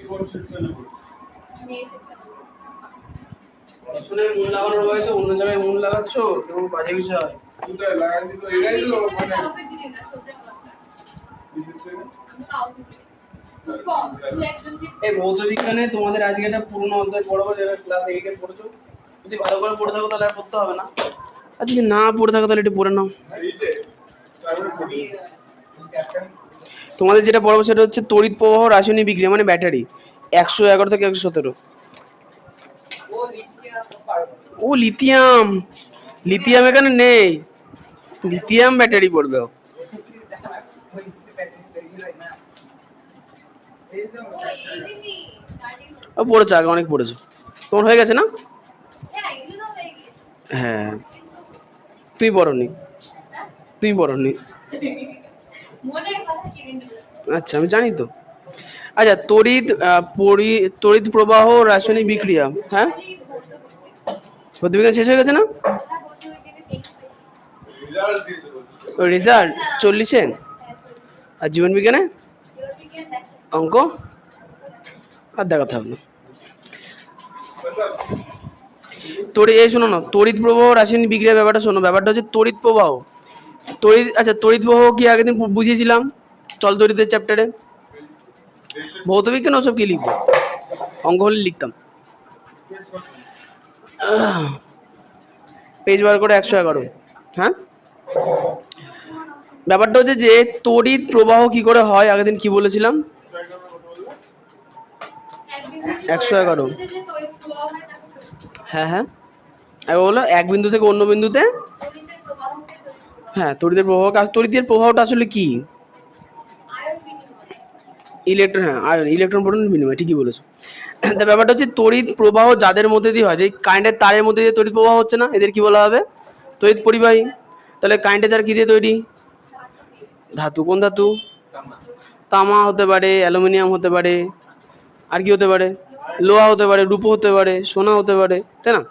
পড়াশোনায় মন লাগানোর বয়সে অন্য জায়গায় মন লাগাচ্ছ, কেমন বাজে বিষয়। এই ভৌত বিজ্ঞানে তোমাদের আজকে একটা পুরনো অধ্যায় পড়াবো, যেটা ক্লাস 8 এ পড়ছো। যদি ভালো করে পড়ে থাকো তাহলে আর পড়তে হবে না, আর যদি না পড়ে থাকো তাহলে একটু পড়ে নাও। তোমাদের যেটা পড়াবো সেটা হচ্ছে তড়িৎ প্রবাহ রাসায়নিক বিক্রিয়া, মানে ব্যাটারি, 111 থেকে 117। ও লিথিয়াম, লিথিয়াম এখানে নেই, লিথিয়াম ব্যাটারি পড়বে। ও পড়েছো, আগে অনেক পড়েছো, তোমার হয়ে গেছে না? হ্যাঁ, তুই পড়নি, তুই পড়নি। আচ্ছা, আমি জানি তো। আচ্ছা, তড়িৎ প্রবাহ রাসায়নিক বিক্রিয়া, হ্যাঁ ভৌত বিজ্ঞান শেষ হয়ে গেছে না? রেজাল্ট 40-এ, আর জীবন বিজ্ঞানে অঙ্ক আর দেখাতে হবে না। এই শোনো না, তড়িৎ প্রবাহ রাসায়নিক বিক্রিয়া ব্যাপারটা শোনো। ব্যাপারটা হচ্ছে তড়িৎ প্রবাহ, আচ্ছা তড়িৎ প্রবাহ কি আগের দিন বুঝিয়েছিলাম চল তড়িতের চ্যাপ্টারে। ভৌত বিজ্ঞান ওসব কি লিখবো, অঙ্ক হলে লিখতাম। পেজ বার করে 111। হ্যাঁ, ব্যাপারটা হচ্ছে যে তড়িৎ প্রবাহ কি করে হয়, আগের দিন কি বলেছিলাম? 111। হ্যাঁ হ্যাঁ, আর বলো এক বিন্দু থেকে অন্য বিন্দুতে, হ্যাঁ তড়িতের প্রবাহ। তড়িতের প্রবাহটা আসলে কি? ইলেকট্রন, হ্যাঁ আয়ন, ইলেকট্রন প্রোটনের বিনিময়, ঠিকই বলেছো। তা ব্যাপারটা হচ্ছে তড়িৎ প্রবাহ যাদের মধ্যে দিয়ে হয়, যে কারেন্টের তারের মধ্যে দিয়ে তড়িৎ প্রবাহ হচ্ছে না, এদের কি বলা হবে? তড়িৎ পরিবাহী। তাহলে কারেন্টের তার কি দিয়ে তৈরি? ধাতু। কোন ধাতু? তামা হতে পারে, অ্যালুমিনিয়াম হতে পারে, আর কি হতে পারে? লোহা হতে পারে, রূপো হতে পারে, সোনা হতে পারে, তাই না?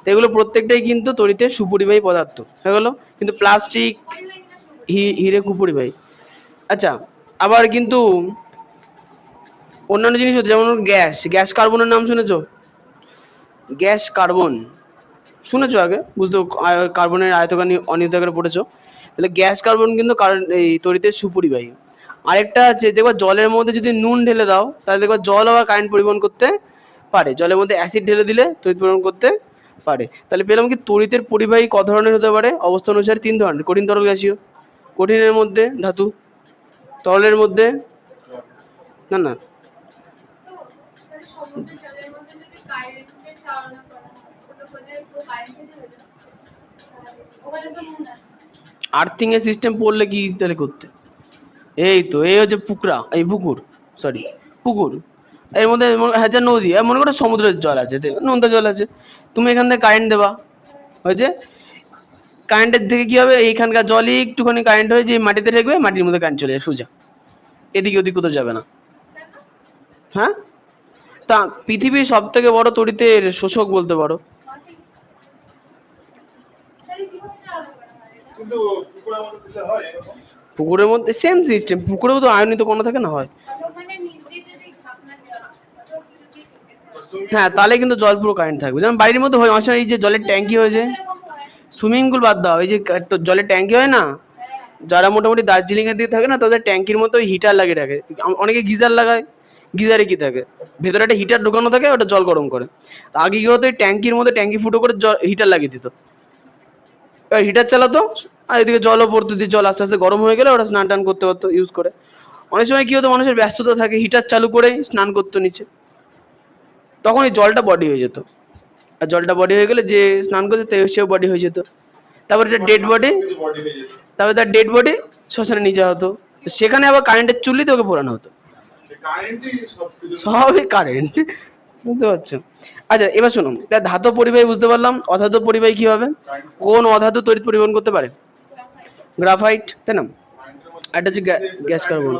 তো এগুলো প্রত্যেকটাই কিন্তু তড়িতের সুপরিবাহী পদার্থ হয়ে গেল। কিন্তু প্লাস্টিক, হিরে কুপরিবাহী। আচ্ছা, আবার কিন্তু অন্যান্য জিনিস হচ্ছে, যেমন গ্যাস কার্বনের নাম শুনেছো? গ্যাস কার্বন শুনেছো আগে, বুঝতে কার্বনের আয়তকার অনিয়ত আকারে পড়েছো। তাহলে গ্যাস কার্বন কিন্তু এই তড়িতের সুপরিবাহী। আরেকটা আছে, দেখবা জলের মধ্যে যদি নুন ঢেলে দাও তাহলে দেখবা জল আবার কারেন্ট পরিবহন করতে পারে, জলের মধ্যে অ্যাসিড ঢেলে দিলে তড়িৎ পরিবহন করতে পারে। তাহলে পেলাম কি তড়িতের পরিবাহী ক ধরনের হতে পারে? অবস্থা অনুসারে 3 ধরনের: কঠিন, তরল, গ্যাসীয়। কঠিনের মধ্যে ধাতু, তরলের মধ্যে না না আর্থিং এর সিস্টেম পড়লে কি তাহলে করতে? এই তো, এই হচ্ছে পুকুরা, এই পুকুর, সরি পুকুর, এর মধ্যে হচ্ছে নদী, আর মনে করো সমুদ্রের জল আছে, নোনতা জল আছে, তুমি এখান থেকে কারেন্ট দেবা, হয়েছে। কারেন্টের থেকে কি হবে, এইখানকার জলই একটুখানি কারেন্ট হয়ে যে মাটিতে ঠেকবে, মাটির মধ্যে কারেন্ট চলে যায় সোজা, এদিকে ওদিক কোথাও যাবে না। হ্যাঁ, তা পৃথিবীর সব থেকে বড় তড়িতের শোষক বলতে পারো। পুকুরের মধ্যে সেম সিস্টেম, পুকুরেও তো আয়নিত কণা থাকে না, হয়। হ্যাঁ, তাহলে কিন্তু জল পুরো কারেন্ট থাকবে। যেমন বাড়ির মধ্যে হয় অনেক সময়, এই যে জলের ট্যাঙ্কি হয়েছে, সুইমিং পুল বাদ দাও, এই যে জলের ট্যাঙ্কি হয় না, যারা মোটামুটি দার্জিলিং এর দিকে থাকে না, তাদের ট্যাঙ্কির মতো হিটার লাগিয়ে রাখে, অনেকে গিজার লাগায়। গিজারে কি থাকে, ভেতরে একটা হিটার ঢোকানো থাকে, ওটা জল গরম করে। আগে কি হতো, ট্যাঙ্কির মধ্যে ট্যাঙ্কি ফুটো করে হিটার লাগিয়ে দিত, এবার হিটার চালাতো, আর এদিকে জলও পড়তো, দিয়ে জল আস্তে আস্তে গরম হয়ে গেলে ওরা স্নান টান করতে পারতো ইউজ করে। অনেক সময় কি হতো, মানুষের ব্যস্ততা থাকে, হিটার চালু করে স্নান করতো নিচে, তখন এই জলটা বডি হয়ে যেত, আর জলটা বডি হয়ে গেলে যে স্নান করতে সেও বডি হয়ে যেত। তারপরে এটা ডেড বডি, তারপরে তার ডেড বডি শ্মশানে নিয়ে যাওয়া হতো, সেখানে আবার কারেন্টের চুল্লিতে ওকে পোড়ানো হতো। সবই কারেন্ট, বুঝতে পারছো? আচ্ছা এবার শোনো, ধাতব পরিবাহী বুঝতে পারলাম। অধাতব পরিবাহী কি হবে? কোন অধাতু তড়িৎ পরিবহন করতে পারে? গ্রাফাইট, তাই না? এটা হচ্ছে গ্যাস কার্বন,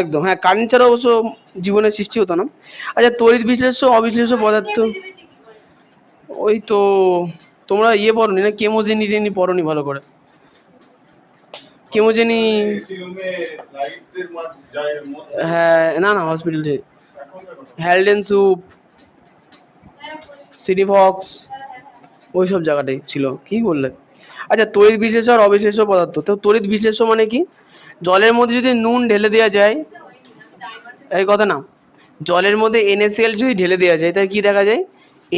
একদম। হ্যাঁ, কারেন্ট ছাড়া অবশ্য জীবনের সৃষ্টি হতো না। আচ্ছা, তড়িৎ বিশ্লেষ্য অবিশ্লেষ্য পদার্থ, ওই তো তোমরা ইয়ে পড়নি না, কেমোজেনি টেনি পড়নি ভালো করে? কেমোজেনি, হ্যাঁ না না হসপিটাল হ্যালডেন স্যুপ, সিডিফক্স, ওই সব জায়গাটাই ছিল। কি বললে? আচ্ছা, তড়িৎ বিশেষ্য আর অবিশেষ্য পদার্থ। তো তড়িৎ বিশেষ্য মানে কি? জলের মধ্যে যদি নুন ঢেলে দেওয়া যায়, এই কথা না, জলের মধ্যে NaCl যদি ঢেলে দেওয়া যায় তাহলে কি দেখা যায়?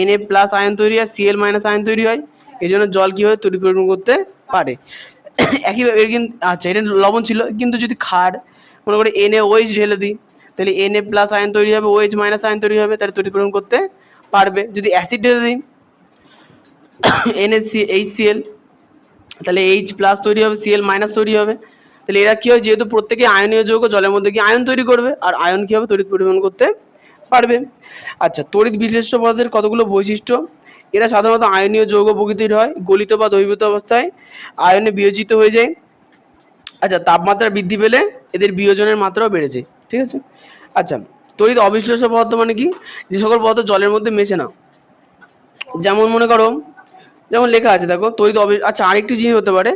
Na প্লাস আয়ন তৈরি হয়, Cl মাইনাস আয়ন তৈরি হয়। এই জন্য জল কি হয়? তড়িৎ পরিবহন করতে পারে। একইভাবে এর কিন্তু, আচ্ছা এটা লবণ ছিল, কিন্তু যদি ক্ষার মনে করে NaOH ঢেলে দিই তাহলে Na প্লাস আয়ন তৈরি হবে, OH মাইনাস আয়ন তৈরি হবে, তাহলে তড়িৎ পরিবহন করতে পারবে। যদি অ্যাসিড ঢেলে দিই NaHCl তাহলে H প্লাস তৈরি হবে, Cl মাইনাস তৈরি হবে। তাহলে এরা কি হয়? যেহেতু প্রত্যেকে আয়নীয় যৌগ, জলের মধ্যে কি আয়ন তৈরি করবে, আর আয়ন কি হবে? তড়িৎ পরিবহন করতে পারবে। আচ্ছা, তড়িৎ বিশেষ্য পদার্থের কতগুলো বৈশিষ্ট্য। এরা সাধারণত আয়নীয় যৌগ প্রকৃতির হয়, গলিত বা দ্রবীভূত অবস্থায় আয়নে বিয়োজিত হয়ে যায়। আচ্ছা, তাপমাত্রা বৃদ্ধি পেলে এদের বিয়োজনের মাত্রাও বেড়ে যায়। ঠিক আছে। আচ্ছা, তড়িৎ অবিশ্লেষ্য পদার্থ মানে কি? যে সকল পদার্থ জলের মধ্যে মেশে না। যেমন মনে করো, যেমন লেখা আছে দেখো, আচ্ছা আরেকটি জিনিস হতে পারে,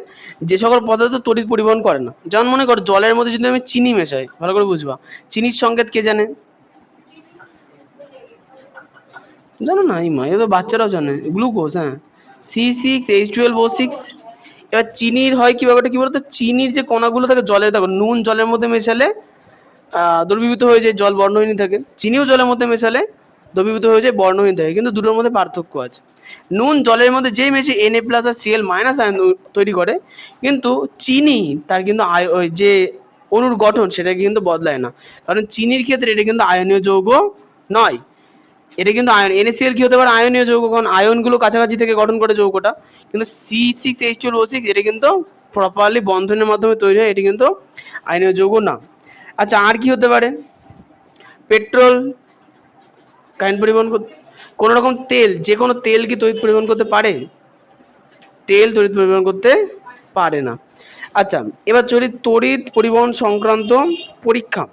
যে সকল পদার্থ তড়িৎ পরিবহন করে না। যেমন মনে করো জলের মধ্যে যদি আমি চিনি মেশাই, ভালো করে বুঝবা, চিনির সংকেত কে জানে? জানো না? এই মা, এ তো বাচ্চারাও জানে, গ্লুকোজ। হ্যাঁ, C6H12O6। এবার চিনির হয় কি, ব্যাপারটা কি বলতো, চিনির যে কণাগুলো থাকে জলের, দেখো নুন জলের মধ্যে মেশালে দ্রবীভূত হয়ে যায়, জল বর্ণহীন থাকে। চিনিও জলের মধ্যে মেশালে দ্রবীভূত হয়ে যায়, বর্ণহীন থাকে। কিন্তু দুটোর মধ্যে পার্থক্য আছে। নুন জলের মধ্যে যেই মেশে Na প্লাস আর Cl মাইনাস আয়ন তৈরি করে, কিন্তু চিনি তার কিন্তু ওই যে অণুর গঠন সেটাকে কিন্তু বদলায় না। কারণ চিনির ক্ষেত্রে এটা কিন্তু আয়নীয় যৌগ নয়, এটা কিন্তু আয়ন। NaCl কি হতে পারে? আয়নীয় যৌগ, কারণ আয়নগুলো কাছাকাছি থেকে গঠন করে যৌগটা। কিন্তু C6H12O6 এটা কিন্তু প্রপারলি বন্ধনের মাধ্যমে তৈরি হয়, এটা কিন্তু আয়নীয় যৌগ না। আচ্ছা, আর কি হতে পারে? পেট্রোল কারেন্ট পরিবহন করতে, কোন রকম তেল, যে কোনো তেল কি তড়িৎ পরিবহন করতে পারে? তেল তড়িৎ পরিবহন করতে পারে না। আচ্ছা, এবার চলি তড়িৎ পরিবহন সংক্রান্ত পরীক্ষা।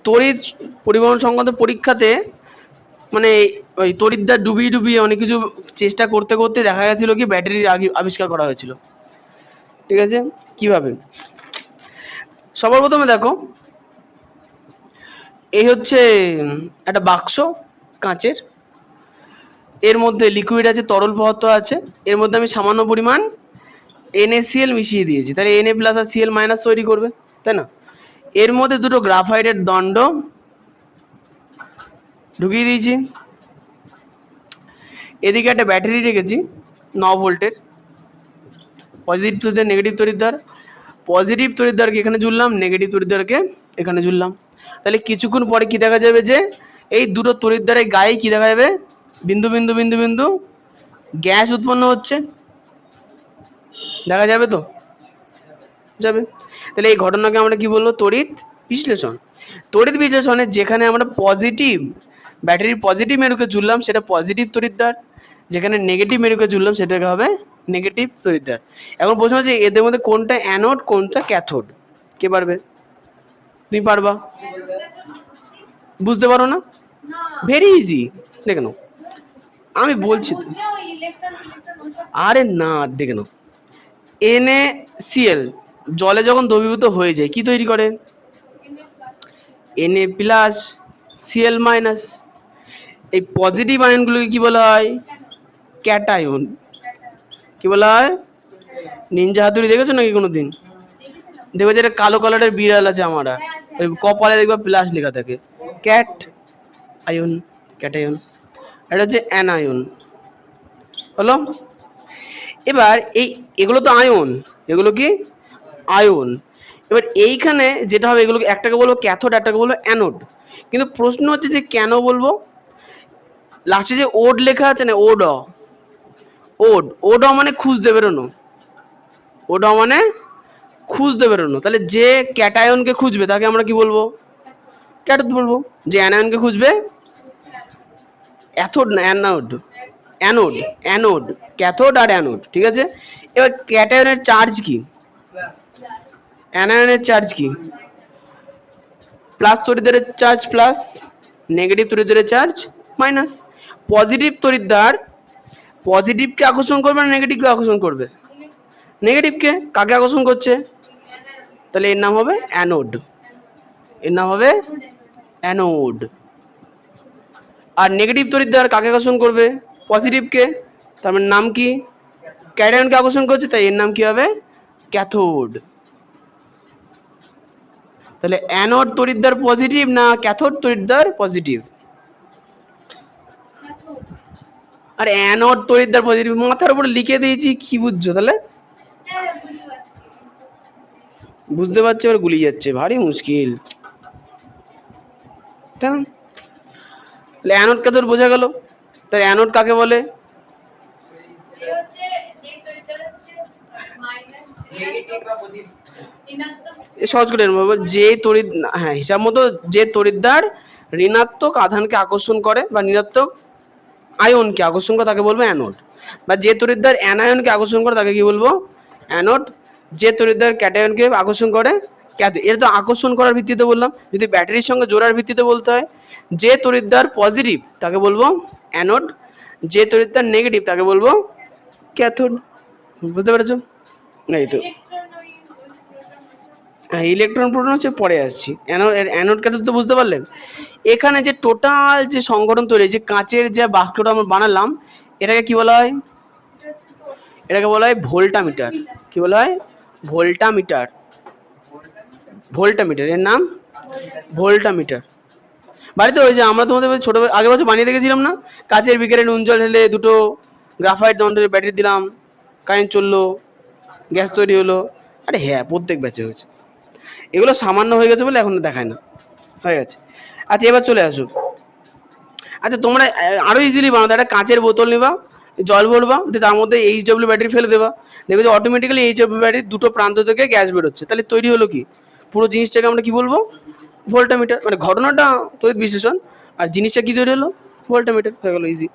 তড়িৎ পরিবহন সংক্রান্ত পরীক্ষাতে মানে ওই তড়িৎদ্বার ডুবিয়ে ডুবিয়ে অনেক কিছু চেষ্টা করতে করতে দেখা গেছিল কি ব্যাটারির আবিষ্কার করা হয়েছিল। ঠিক আছে, কিভাবে? সবার প্রথমে দেখো, এই হচ্ছে একটা বাক্স কাঁচের, এর মধ্যে লিকুইড আছে, তরল পদার্থ আছে, এর মধ্যে আমি সামান্য পরিমাণ NaCl মিশিয়ে দিয়েছি, তাহলে Na প্লাস আর Cl মাইনাস তৈরি করবে, তাই না? এর মধ্যে দুটো গ্রাফাইটের দণ্ড ঢুকিয়ে দিয়েছি, এদিকে একটা ব্যাটারি রেখেছি 9 ভোল্টের, পজিটিভ তড়িৎদ্বার নেগেটিভ তড়িৎদ্বার, পজিটিভ তড়িৎদ্বারকে এখানে জুড়লাম, নেগেটিভ তড়িৎদ্বারকে এখানে জুড়লাম। তাহলে কিছুক্ষণ পরে কি দেখা যাবে, যে এই দুটো তড়িৎদ্বারের গায়ে কি দেখা যাবে? বিন্দু বিন্দু বিন্দু বিন্দু গ্যাস উৎপন্ন হচ্ছে, দেখা যাবে তো? যাবে। তাহলে এই ঘটনাকে আমরা কি বলবো? তড়িৎ বিশ্লেষণ। তড়িৎ বিশ্লেষণে যেখানে আমরা পজিটিভ, ব্যাটারির পজিটিভ মেরুকে জুড়লাম সেটা পজিটিভ তড়িৎদ্বার, যেখানে নেগেটিভ মেরুকে জুড়লাম সেটাকে হবে নেগেটিভ তড়িৎদ্বার। এখন প্রশ্ন হচ্ছে এদের মধ্যে কোনটা অ্যানোড কোনটা ক্যাথোড, কে পারবে? তুমি পারবা? বুঝতে পারো না? ভেরি ইজি, দেখে নাও, আমি বলছি তো। আরে না, দেখে নাও, NaCl জলে যখন দ্রবীভূত হয়ে যায় কি তৈরি করে? Na plus Cl minus. এই পজিটিভ আয়নগুলোকে কি বলা হয়? ক্যাটায়ন। কি বলা হয়? নিনজা হাতুড়ি দেখেছো নাকি কোনোদিন? দেখবে যে একটা কালো কালারের বিড়াল আছে আমরা, ওই কপালে দেখবা প্লাস লেখা থাকে, ক্যাট আয়ন, ক্যাটায়ন। এটা হচ্ছে অ্যানায়ন, হলো। এবার এগুলো তো আয়ন, এগুলো কি আয়ন। এবার এইখানে যেটা হবে, এগুলোকে একটাকে বলবো ক্যাথোড, একটাকে বলবো অ্যানোড। কিন্তু প্রশ্ন হচ্ছে যে কেন বলবো? লাস্টে যে ওড লেখা আছে না, ওড, ওড মানে খুঁজতে বেরোনো, ওড মানে খুঁজতে বেরোনো। তাহলে যে ক্যাটায়নকে খুঁজবে তাকে আমরা কি বলবো? ক্যাথোড বলবো। যে অ্যানায়নকে খুঁজবে, অ্যাথোড না অ্যানোড, অ্যানোড, অ্যানোড, ক্যাথোড আর অ্যানোড। ঠিক আছে। এবার ক্যাটায়নের চার্জ কি? অ্যানায়নের চার্জ কি? প্লাস তড়িৎদ্বারের চার্জ প্লাস, নেগেটিভ তড়িৎদ্বারের চার্জ মাইনাস। পজিটিভ তড়িৎদ্বার পজিটিভকে আকর্ষণ করবে না নেগেটিভকে আকর্ষণ করবে? নেগেটিভকে। কাকে আকর্ষণ করছে? তাহলে এর নাম হবে অ্যানোড, এর নাম হবে অ্যানোড। আর নেগেটিভ তড়িৎদ্বার কাকে আকর্ষণ করবে? পজিটিভকে। তার মানে নাম কি? ক্যাটায়নকে আকর্ষণ করছে, তাই এর নাম কি হবে? ক্যাথোড। তাহলে অ্যানোড তড়িৎদ্বার পজিটিভ না ক্যাথোড তড়িৎদ্বার পজিটিভ? আর অ্যানোড তড়িৎদ্বার পজিটিভ মাথার উপর লিখে দিয়েছি, কি বুঝছো তাহলে? বুঝতে পারছি, এবার গুলিয়ে যাচ্ছে, ভারী মুশকিল। তাই না? তাহলে অ্যানোড ক্যাথোড বোঝা গেল। তাই অ্যানোড কাকে বলে? সহজ করে বলবো, যে তড়িৎ, হ্যাঁ হিসাব মতো যে তড়িৎদ্বার ঋণাত্মক আধানকে আকর্ষণ করে বা ঋণাত্মক আয়নকে আকর্ষণ করে তাকে বলবো অ্যানোড। বা যে তড়িৎদ্বার অ্যানায়নকে আকর্ষণ করে তাকে কি বলবো? অ্যানোড। যে তড়িৎদ্বার ক্যাটায়নকে আকর্ষণ করে ক্যাথোড। এটা তো আকর্ষণ করার ভিত্তিতে বললাম। যদি ব্যাটারির সঙ্গে জোড়ার ভিত্তিতে বলতে হয়, যে তড়িৎদ্বার পজিটিভ তাকে বলবো অ্যানোড, যে তড়িৎদ্বার নেগেটিভ তাকে বলবো ক্যাথোড। বুঝতে পেরেছো? এই তো হ্যাঁ, ইলেকট্রন প্রোটন হচ্ছে পরে আসছি। অ্যানোড ক্যাথোড তো বুঝতে পারলেন। এখানে যে টোটাল যে সংগঠন তৈরি, যে কাঁচের যে বাক্সটা আমরা বানালাম, এটাকে কি বলা হয়? এটাকে বলা হয় ভোল্টামিটার। কি বলা হয়? ভোল্টামিটার। ভোল্টামিটার, এর নাম ভোল্টামিটার। বাড়িতে ওই যে আমরা তোমাদের ছোট আগের বছর বানিয়ে দেখেছিলাম না, কাঁচের বিকারে নুন জল ঢেলে দুটো গ্রাফাইট দণ্ডের ব্যাটারি দিলাম, কারেন্ট চললো, গ্যাস তৈরি হলো। আরে হ্যাঁ, প্রত্যেক ব্যাচে হয়েছে। এগুলো সামান্য হয়ে গেছে বলে এখন দেখায় না, হয়ে গেছে। আচ্ছা এবার চলে আসো। আচ্ছা তোমরা আরো ইজিলি বানাতে, একটা কাঁচের বোতল নেবা, জল ভরবা, দিয়ে তার মধ্যে এইচডব্লিউ ব্যাটারি ফেলে দেবা, দেখবে যে অটোমেটিক্যালি এইচডব্লিউ ব্যাটারির দুটো প্রান্ত থেকে গ্যাস বেরোচ্ছে। তাহলে তৈরি হলো কি? পুরো জিনিসটাকে আমরা কি বলবো? ভোল্টামিটার। মানে ঘটনাটা তড়িৎ বিশ্লেষণ, আর জিনিসটা কি তৈরি হলো? ভোল্টামিটার। হয়ে গেল, ইজি।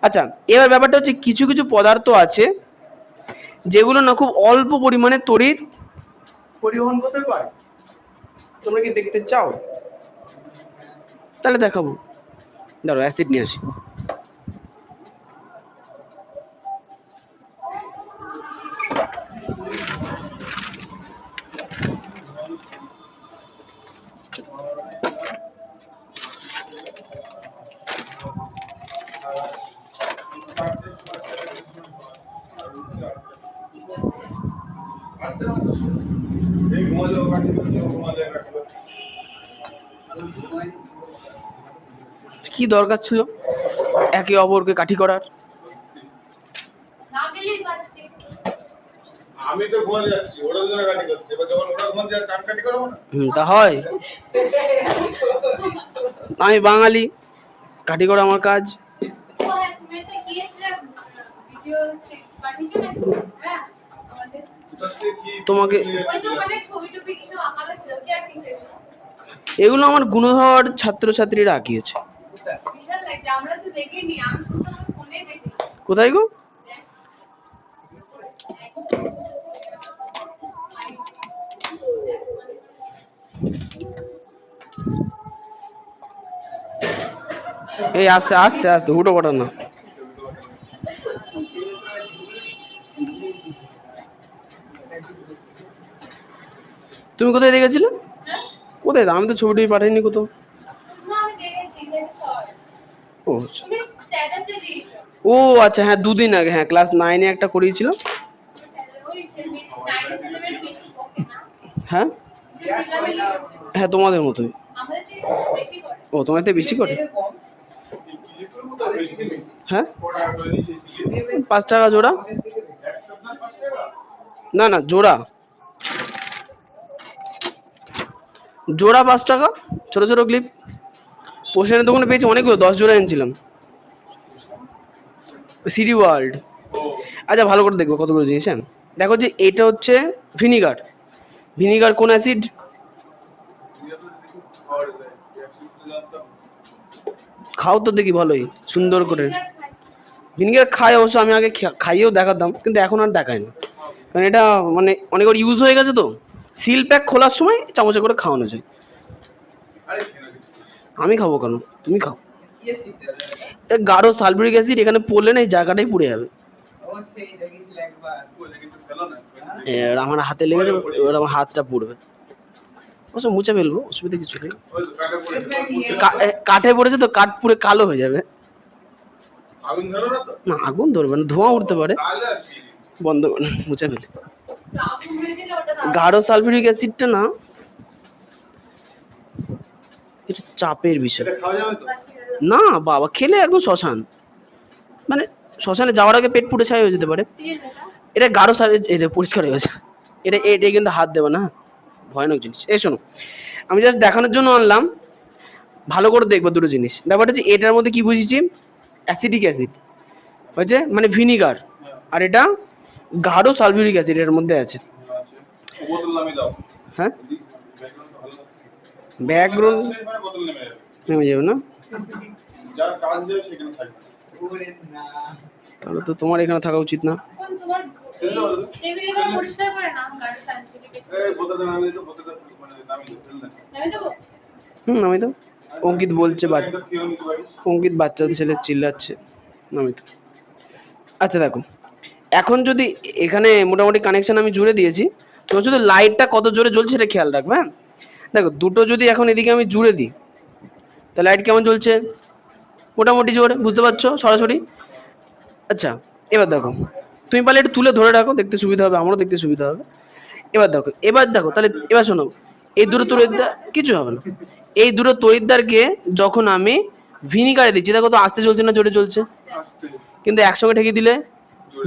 আচ্ছা এবার ব্যাপারটা হচ্ছে, কিছু কিছু পদার্থ আছে যেগুলো না খুব অল্প পরিমাণে তড়িৎ পরিবহন করতে পারে। তোমরা কি দেখতে চাও? তাহলে দেখাবো। দাঁড়াও অ্যাসিড নিয়ে আসি। কি দরকার ছিল একে অপরকে কাঠি করার? আমি তো ঘুমাতে যাচ্ছি, ওরা দুজনে কাঠি করছে, এবার যখন ওরা ঘুমাতে যাচ্ছে আমি কাঠি করবো না? তা হয়। আমি বাঙালি, কাঠি করা আমার কাজ। তোমাকে এগুলো আমার গুণধর ছাত্রছাত্রীরা আঁকিয়েছে। কোথায় গো? এই আস্তে আস্তে আস্তে, হুটো করা না। তুমি কোথায় দেখেছিলে? কোথায়? আমি তো ছবিটি পাঠাইনি কোথাও। ও ও আচ্ছা, হ্যাঁ দুদিন আগে, হ্যাঁ ক্লাস 9-এ একটা করিয়েছিল। হ্যাঁ হ্যাঁ, তোমাদের মতোই। ও তোমার থেকে বেশি করে? হ্যাঁ 5 টাকা জোড়া। না না, জোড়া জোড়া 5 টাকা, ছোট ছোট ক্লিপ। পোষণের দোকানে পেয়েছি অনেকগুলো, 10 জোড়া এনেছিলাম। CD world. আচ্ছা ভালো করে দেখবো কতগুলো জিনিস। হ্যাঁ দেখো, যে এটা হচ্ছে ভিনিগার। ভিনিগার কোন অ্যাসিড? খাও তো দেখি ভালোই সুন্দর করে। ভিনিগার খাই অবশ্য, আমি আগে খাইয়েও দেখাতাম, কিন্তু এখন আর দেখায় না, কারণ এটা মানে অনেকবার ইউজ হয়ে গেছে তো। সিল প্যাক খোলার সময় চামচে করে খাওয়ানো যায়। আমি খাবো কেন, তুমি খাও। গাঢ় সালফিউরিক অ্যাসিড এখানে পড়লে না এই জায়গাটাই পুড়ে যাবে। এবার আমার হাতে লেগে যাবে, এবার আমার হাতটা পুড়বে। অবশ্য মুছে ফেলবো, অসুবিধা কিছু নেই। কাঠে পড়েছে তো, কাঠ পুরো কালো হয়ে যাবে। না আগুন ধরবে না, ধোঁয়া উঠতে পারে। বন্ধ করে মুছে ফেলে। গাঢ় সালফিউরিক অ্যাসিডটা না এটা চাপের বিষয় না বাবা, খেলে একদম শ্মশান, মানে শ্মশানে যাওয়ার আগে পেট পুড়ে ছাই হয়ে যেতে পারে। এটা গাঢ় সালফিউরিক, এই দেখো পরিষ্কার হয়ে গেছে। এটা কিন্তু হাত দেবে না, ভয়ানক জিনিস। এই শোনো, আমি জাস্ট দেখানোর জন্য আনলাম, ভালো করে দেখবো দুটো জিনিস। ব্যাপারটা হচ্ছে এটার মধ্যে কি বুঝেছি, অ্যাসিডিক অ্যাসিড হয়েছে মানে ভিনিগার, আর এটা গাঢ় সালফিউরিক অ্যাসিড এর মধ্যে আছে। হ্যাঁ ব্যাকগ্রাউন্ড নেমে যাবে না, তাহলে তো তোমার এখানে থাকা উচিত না। নামি তো, অঙ্কিত বলছে, অঙ্কিত বাচ্চা ছেলে চিল্লাচ্ছে, নামি তো। আচ্ছা দেখো, এখন যদি এখানে মোটামুটি কানেকশন আমি জুড়ে দিয়েছি, তো শুধু লাইটটা কত জোরে জ্বলছে সেটা খেয়াল রাখবে। হ্যাঁ দেখো, দুটো যদি এখন এদিকে আমি জুড়ে দিই, তা লাইট কেমন জ্বলছে, মোটামুটি জোরে, বুঝতে পারছো সরাসরি। আচ্ছা এবার দেখো, তুমি পারলে একটু তুলে ধরে রাখো, দেখতে সুবিধা হবে, আমারও দেখতে সুবিধা হবে। এবার দেখো তাহলে, এবার শোনো, এই দুটো তড়িৎদ্বার কিছু হবে না, এই দুটো তড়িৎদ্বারকে যখন আমি ভিনিগারে দিচ্ছি, দেখো তো আস্তে চলছে না জোরে চলছে, কিন্তু একসঙ্গে ঠেকে দিলে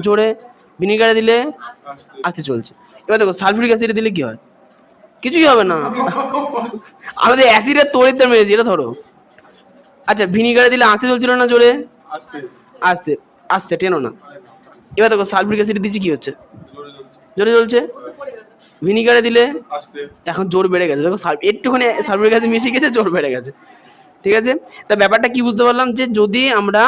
জোরে, ভিনিগারে দিলে আস্তে চলছে। এবার দেখো সালফিউরিক অ্যাসিডে দিলে কি হয়, কিছুই হবে না, আমাদের অ্যাসিডের তড়িৎদ্বার মেরেছি, এটা ধরো। আচ্ছা ভিনিগারে দিলে আস্তে চলছিল না জোরে, আস্তে আস্তে টেনো না। এবার দেখো সালফিউরিক অ্যাসিড দিচ্ছি, কি হচ্ছে, জোরে চলছে। ভিনিগারে দিলে এখন জোর বেড়ে গেছে, দেখো একটুখানি সালফিউরিক অ্যাসিড মিশে গেছে, জোর বেড়ে গেছে। ঠিক আছে, তা ব্যাপারটা কি বুঝতে পারলাম, যে যদি আমরা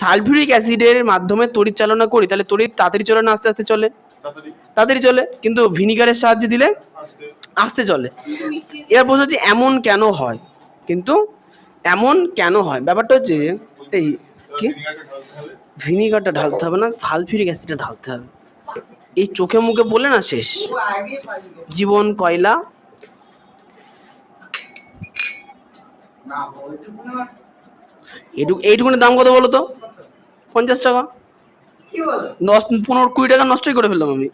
সালফিউরিক অ্যাসিডের মাধ্যমে তড়িৎ চালনা করি, তাহলে তড়িৎ তাড়াতাড়ি চলে না আস্তে আস্তে চলে, তাড়াতাড়ি চলে, কিন্তু ভিনিগারের সাহায্যে দিলে আস্তে চলে। এবার প্রশ্ন হচ্ছে এমন কেন হয়, কিন্তু এমন কেন হয়, ব্যাপারটা হচ্ছে এই কি, ভিনিগারটা ঢালতে হবে না, সালফিউরিক অ্যাসিডটা ঢালতে হবে। এই চোখে মুখে বললে না শেষ, জীবন কয়লা। এইটুকুনের দাম কত বলো তো, 50 টাকা, 15-20 টাকা নষ্টই করে ফেললাম আমি।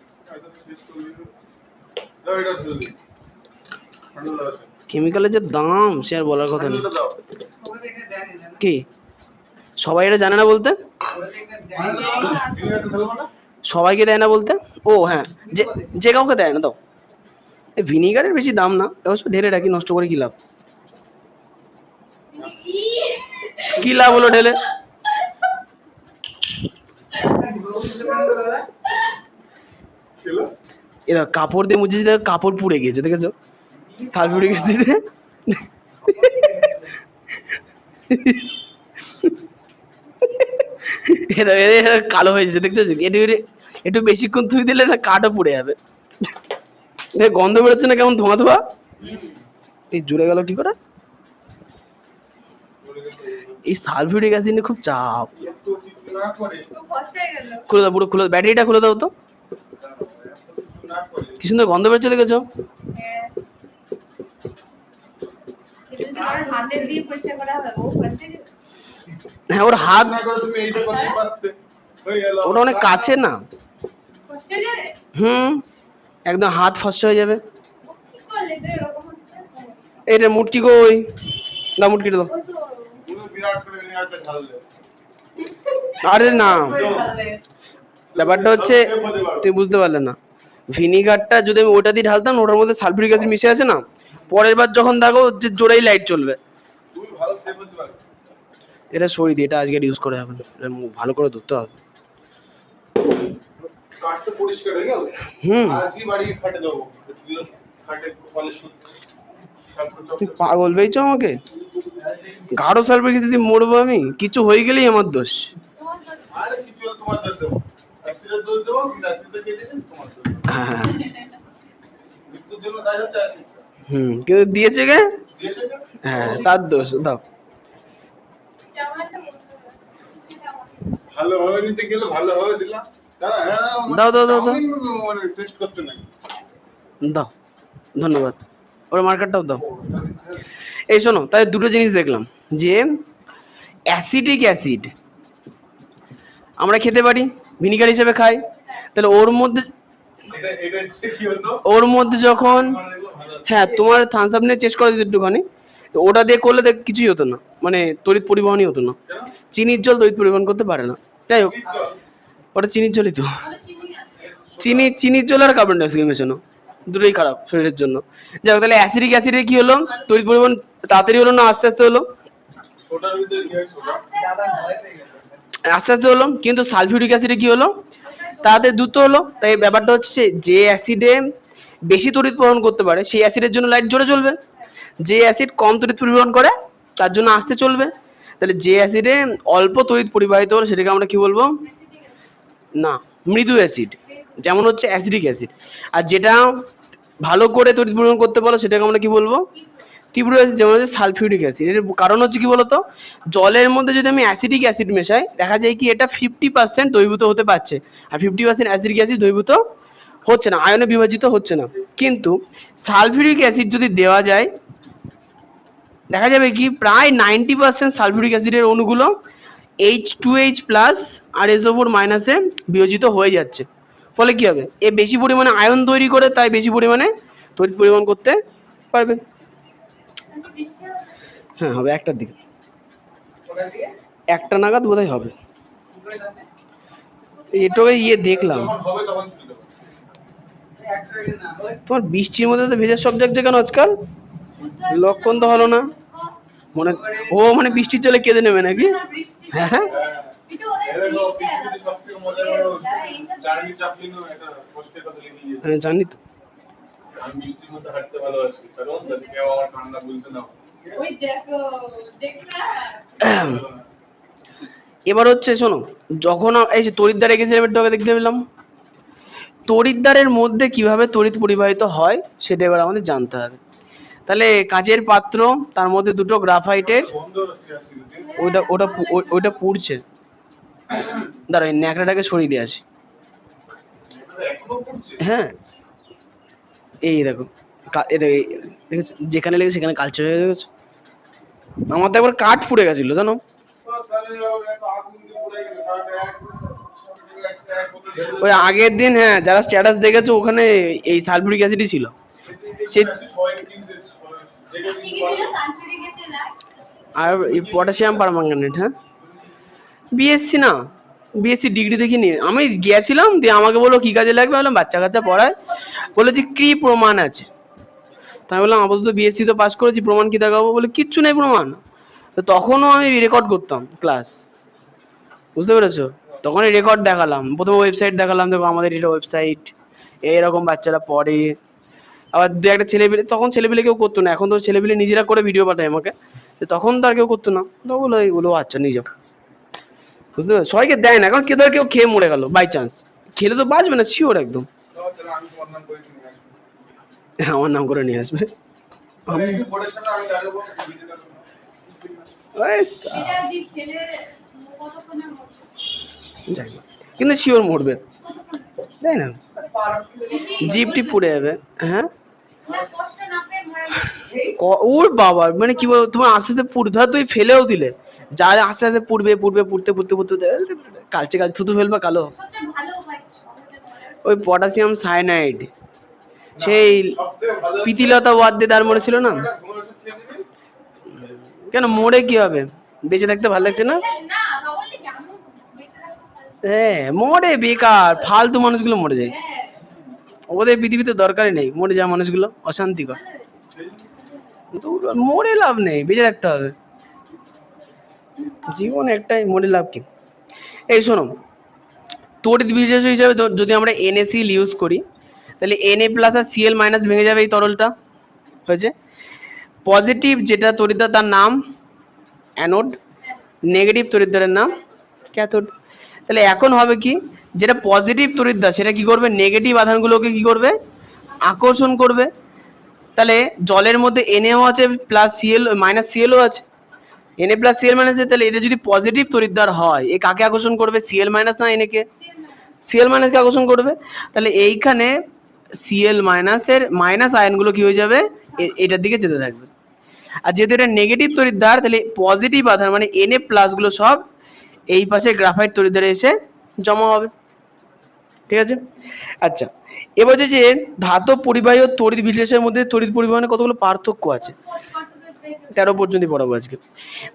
কেমিক্যালের যে দাম সে আর বলার কথা নেই। কি সবাই এটা জানে না বলতে, সবাইকে দেয় না বলতে, ও হ্যাঁ, যে কাউকে দেয় না দাও। ভিনিগারের বেশি দাম না, অবশ্য ঢেলে রাখি, নষ্ট করে কি লাভ, কি লাভ হলো ঢেলে। এরা কাপড় দিয়ে মুছেছি, কাপড় পুড়ে গিয়েছে, দেখেছো সালফিউরিক অ্যাসিডে। কালো হয়েছে দেখতেছি, একটু বেশিক্ষণ ধুই দিলে না কাঠও পুড়ে যাবে। গন্ধ বেরোচ্ছে না কেমন, ধোঁয়া ধোঁয়া। এই জুড়ে গেল কি করে, এই সালফিউরিক অ্যাসিডে খুব চাপ। খুলে দাও, পুরো খুলে দাও, ব্যাটারিটা খুলে দাও তো, কি সুন্দর গন্ধ বেরোচ্ছে, দেখেছো। হ্যাঁ ওর হাত, ওটা অনেক কাছে না, একদম হাত ফসকে হয়ে যাবে। এইটা মুটকি কই, না মুটকিটা দাও। আরে না, ব্যাপারটা হচ্ছে তুমি বুঝতে পারলে না, ভিনিগারটা যদি আমি ওটা দিয়ে ঢালতাম, ওটার মধ্যে সালফিউরিক অ্যাসিড মিশে আছে না, পরের বার যখন দেখো যে জোরেই লাইট চলবে। এটা সই দিয়ে, এটা আজকে ইউজ করে হবে না, এটা ভালো করে ধুতে হবে। পাগল পেয়েছো আমাকে, গাঢ় সালফিউরিক অ্যাসিড দিয়ে মরবো আমি, কিছু হয়ে গেলেই আমার দোষ। হ্যাঁ কিন্তু দিয়েছে কে, হ্যাঁ তার দোষ, দাও। ভালোভাবে নিতে গেলে ভালোভাবে দিলাম, দাও দাও দাও দাও, দাও ধন্যবাদ। ওর মার্কারটাও দাও। এই শোনো, তাহলে দুটো জিনিস দেখলাম, যে অ্যাসিটিক অ্যাসিড আমরা খেতে পারি, ভিনিগার হিসেবে খাই, তাহলে ওর মধ্যে যখন, হ্যাঁ তোমার থামস আপ নিয়ে চেষ্টা করে দিতে একটুখানি, তো ওটা দিয়ে করলে দেখ কিছুই হতো না, মানে তড়িৎ পরিবহনই হতো না। চিনির জল তড়িৎ পরিবহন করতে পারে না। যাই হোক, ওটা চিনির জলই তো। চিনির জল আর কার্বন ডাইঅক্সাইড মেশানো, দুটোই খারাপ শরীরের জন্য। যাই হোক, তাহলে অ্যাসিডিক অ্যাসিডে কি হলো, তড়িৎ পরিবহন তাড়াতাড়ি হলো না আস্তে আস্তে হলো? আস্তে আস্তে হলো। কিন্তু সালফিউরিক অ্যাসিডে কি হলো, তাড়াতাড়ি দ্রুত হলো। তাই ব্যাপারটা হচ্ছে, যে অ্যাসিডে বেশি তড়িৎ পরিবহন করতে পারে সেই অ্যাসিডের জন্য লাইট জোরে জ্বলবে, যে অ্যাসিড কম তড়িৎ পরিবহন করে তার জন্য আস্তে চলবে। তাহলে যে অ্যাসিডে অল্প তড়িৎ পরিবাহিত হলো সেটাকে আমরা কি বলবো? না, মৃদু অ্যাসিড, যেমন হচ্ছে অ্যাসিডিক অ্যাসিড। আর যেটা ভালো করে তড়িৎ পরিবহন করতে পারো সেটাকে আমরা কি বলবো? তীব্র অ্যাসিড, যেমন হচ্ছে সালফিউরিক অ্যাসিড। এর কারণ হচ্ছে কি বলতো, জলের মধ্যে যদি আমি অ্যাসিডিক অ্যাসিড মেশাই, দেখা যায় কি এটা 50% দ্রবীভূত হতে পারছে, আর 50% অ্যাসিডিক অ্যাসিড দ্রবীভূত হচ্ছে না, আয়নে বিভাজিত হচ্ছে না। কিন্তু সালফিউরিক অ্যাসিড যদি দেওয়া যায়, দেখা যাবে কি প্রায় 90% সালফিউরিক অ্যাসিডের অণুগুলো H2H প্লাস আর SO4 মাইনাসে বিয়োজিত হয়ে যাচ্ছে। ফলে কি হবে, এ বেশি পরিমাণে আয়ন তৈরি করে, তাই বেশি পরিমাণে তড়িৎ পরিবহন করতে পারবে। হ্যাঁ হবে, একটার দিকে, একটা নাগাদ বোধহয় হবে। এটাকে দেখলাম। তোমার বৃষ্টির মধ্যে তো ভেজার সব যাচ্ছে কেন আজকাল? লক্ষণ তো হলো না মনে। ও মানে বৃষ্টির জলে কেঁদে নেবে নাকি? হ্যাঁ হ্যাঁ, জানি তো। এবার হচ্ছে শোনো, যখন এই যে তড়িৎদ্বার এঁকেছিলাম একটু আগে, দেখতে পেলাম তড়িৎদ্বারের মধ্যে কিভাবে তড়িৎ পরিবাহিত হয় সেটা এবার আমাদের জানতে হবে। তাহলে কাচের পাত্র, তার মধ্যে দুটো গ্রাফাইটের, ওইটা ওটা ওইটা পুড়ছে। দাঁড়া, এই ন্যাকড়াটাকে সরিয়ে দিয়ে আসি। হ্যাঁ এই দেখো, দেখেছো যেখানে লেগে সেখানে কালচে হয়ে গেছে। আমার তো একবার কাঠ পুড়ে গেছিল জানো। ওই আগের দিন, হ্যাঁ যারা স্ট্যাটাস দেখেছো ওখানে এই সালফিউরিক অ্যাসিডই ছিল। আর এই পটাশিয়াম পারম্যাঙ্গানেট। হ্যাঁ বিএসসি না, বিএসসি ডিগ্রি দেখিনি আমি, গিয়েছিলাম দিয়ে আমাকে বললো কি কাজে লাগবে, বললাম বাচ্চা কাচ্চা পড়ায়, বলেছি কি প্রমাণ আছে। তাই বললাম আপাতত বিএসসি তো পাস করেছি, প্রমাণ কি দেখাবো, বলে কিচ্ছু নেই প্রমাণ। তো তখনও আমি রেকর্ড করতাম ক্লাস, বুঝতে পেরেছো? তখনই রেকর্ড দেখালাম, প্রথমে ওয়েবসাইট দেখালাম, দেখো আমাদের এটা ওয়েবসাইট, এরকম বাচ্চারা পড়ে। আবার দু একটা ছেলেপিলে, তখন ছেলেপিলে কেউ করতো না, এখন তো ছেলেপিলে নিজেরা করে ভিডিও পাঠায় আমাকে, তখন তো আর কেউ করতো না, তো বলো এইগুলো আচ্ছা নিয়ে যাও, বুঝতে পারছো? সবাইকে দেয় না, কারণ কেউ খেয়ে মরে গেল বাই চান্স, খেলে তো বাঁচবে না শিওর একদম। আমার নাম করে নিয়ে আসবে। কিন্তু শিওর মরবে, তাই না? জিপটি পুড়ে যাবে। হ্যাঁ ওর বাবা, মানে কি বলবো, তোমার আস্তে আস্তে পুড়ে, ধর তুই ফেলেও দিলে, যা আস্তে আস্তে পুড়বে পুড়তে কালচে থুতু ফেলবা কালো। ওই পটাশিয়াম সায়ানাইড, সেই প্রীতিলতা ওয়াদ্দে তার মনে ছিল না? কেন মরে কি হবে, বেঁচে থাকতে ভালো লাগছে না? হ্যাঁ মরে, বেকার ফালতু মানুষগুলো মরে যায়, ওদের পৃথিবীতে দরকারই নেই, মরে যাওয়া মানুষগুলো অশান্তিকর, মরে লাভ নেই, বেঁচে থাকতে হবে, জীবন একটাই, মরে লাভ কি? এই শোনো, তড়িৎ বিশেষ হিসাবে যদি আমরা NaCl ইউজ করি, তাহলে Na প্লাস আর Cl মাইনাস ভেঙে যাবে এই তরলটা, হয়েছে। পজিটিভ যেটা তড়িৎদ্বার তার নাম অ্যানোড, নেগেটিভ তড়িৎদ্বারের নাম ক্যাথোড। তাহলে এখন হবে কি, যেটা পজিটিভ তড়িৎদ্বার সেটা কি করবে, নেগেটিভ আধানগুলোকে কি করবে, আকর্ষণ করবে। তাহলে জলের মধ্যে Na আছে প্লাস Cl মাইনাস Clও আছে, Na প্লাস Cl মাইনাস, তাহলে এটা যদি পজিটিভ তড়িৎদ্বার হয়, এ কাকে আকর্ষণ করবে, Cl মাইনাস না Na কে? Cl মাইনাস কে আকর্ষণ করবে। তাহলে এইখানে Cl মাইনাসের মাইনাস আয়নগুলো কি হয়ে যাবে, এটার দিকে যেতে থাকবে। আর যেহেতু এটা নেগেটিভ তড়িৎদ্বার, তাহলে পজিটিভ আধান মানে Na প্লাস গুলো সব এই পাশে গ্রাফাইট তড়িৎদ্বারে এসে জমা হবে। ঠিক আছে। আচ্ছা, এবার যে ধাতব পরিবাহী ও তড়িৎ বিশ্লেষণের মধ্যে তড়িৎ পরিবহনে কতগুলো পার্থক্য আছে, 13 পর্যন্ত পড়াবো আজকে।